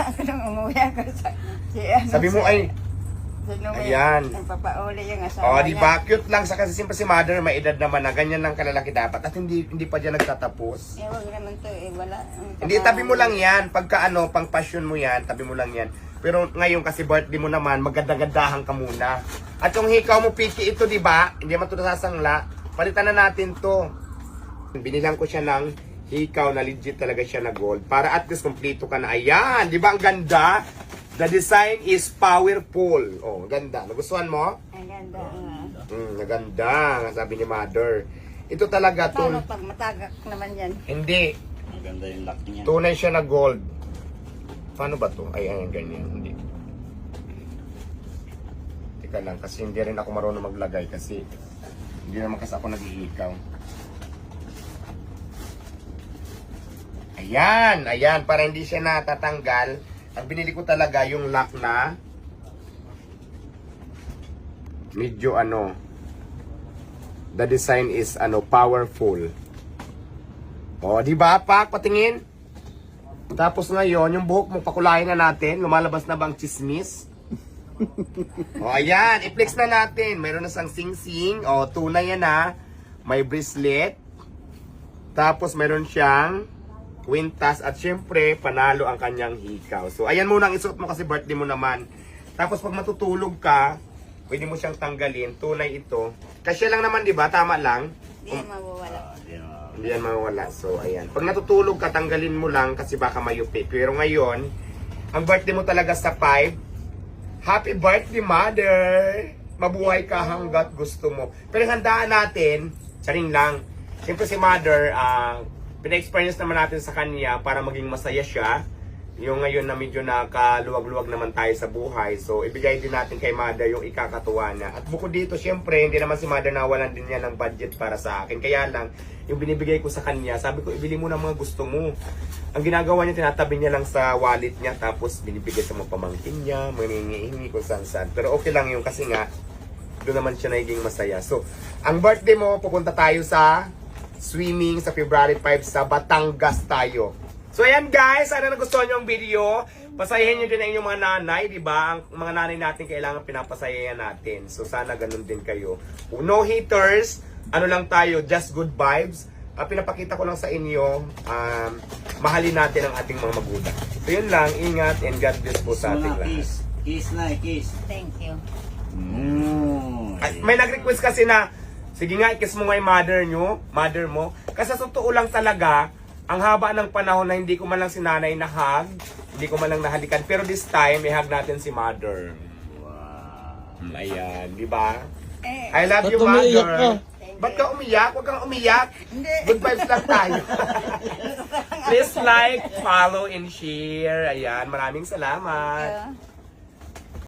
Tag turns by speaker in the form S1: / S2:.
S1: ako nung umuwi ako sa...
S2: Sabi mo ay, ayan.
S1: Papauli yung asawa
S2: di ba? Cute lang sa kasi siyempre si mother, may edad naman na ganyan lang kalalaki dapat at hindi pa dyan nagtatapos.
S1: Huwag naman to wala.
S2: Hindi, tabi mo lang yan. Pagka pang passion mo yan, tabi mo lang yan. Pero ngayon kasi birthday mo naman, maganda-gandahan ka muna. At yung hikaw mo, piki ito, di ba? Hindi man ito nasasangla. Palitan na natin to. Binilang ko siya ng hikaw na legit talaga siya na gold. Para at least kompleto ka na. Ayan, di ba ang ganda? The design is powerful. Oh, ganda. Nagustuhan mo?
S1: Ang ganda.
S2: Naganda, sabi ni mother. Ito talaga,
S1: Paano pag matagak naman yan?
S2: hindi.
S3: Maganda yung lock niya.
S2: Tunay siya na gold. Paano ba to? Ay, ganyan. Hindi. Teka lang, kasi hindi rin ako marunong maglagay kasi hindi naman kasi ako nag-iikaw. Ayan, para hindi siya natatanggal. Ang binili ko talaga yung lock na medyo the design is powerful. O, di ba, Pak? Patingin. Tapos ngayon, yung buhok mo, pakulayan na natin. Lumalabas na bang chismis? O, ayan. I-flex na natin. Mayroon na sang sing-sing. O, tunay yan na. May bracelet. Tapos, mayroon siyang kwintas. At syempre, panalo ang kanyang hikaw. So, ayan muna ang isuot mo kasi birthday mo naman. Tapos, pag matutulog ka, pwede mo siyang tanggalin. Tunay ito. Kasi lang naman, di ba? Tama lang.
S1: Hindi mawawala.
S2: Hindi yan mawawala. So, ayan. Pag natutulog ka, tanggalin mo lang kasi baka mayupi. Pero ngayon, ang birthday mo talaga sa 5. Happy birthday, mother! Mabuhay ka hanggat gusto mo. Pero handaan natin, saring lang. Siyempre si mother, pina-experience naman natin sa kanya para maging masaya siya. Yung ngayon na medyo nakaluwag-luwag naman tayo sa buhay. So, ibigay din natin kay mother yung ikakatuwa na. At bukod dito, syempre, hindi naman si mother nawalan din niya ng budget para sa akin. Kaya lang, yung binibigay ko sa kanya, sabi ko, ibili mo ng mga gusto mo. Ang ginagawa niya, tinatabi niya lang sa wallet niya, tapos binibigay sa mga pamangkin niya, mangingi-hingi kung saan-saan. Pero okay lang yun kasi nga, doon naman siya naging masaya. So, ang birthday mo, pupunta tayo sa swimming sa February 5 sa Batangas tayo. So ayan guys, sana nagustuhan nyo ang video. Pasayahin nyo din ang inyong mga nanay, di ba? Ang mga nanay natin kailangan pinapasayahan natin. So sana ganun din kayo. No haters, lang tayo, just good vibes. Pinapakita ko lang sa inyo, mahalin natin ang ating mga magulang. So yun lang, ingat and God bless po sa ating lahat.
S3: Kiss na, kiss.
S1: Thank you.
S2: May nag-request kasi na, sige nga, i-kiss mo nga yung mother mo. Kasi sa totoo lang talaga, ang haba ng panahon na hindi ko man lang si nanay na-hug, hindi ko man lang nahalikan. Pero this time, may hug natin si mother.
S3: Wow.
S2: Ayan, di ba?
S1: Eh,
S2: I love you,
S4: Ba't umiiyak ka?
S2: mother. Ba't ka umiyak? Huwag kang umiyak.
S1: hindi.
S2: Good vibes lang tayo. Please like, follow, and share. Ayan, maraming salamat.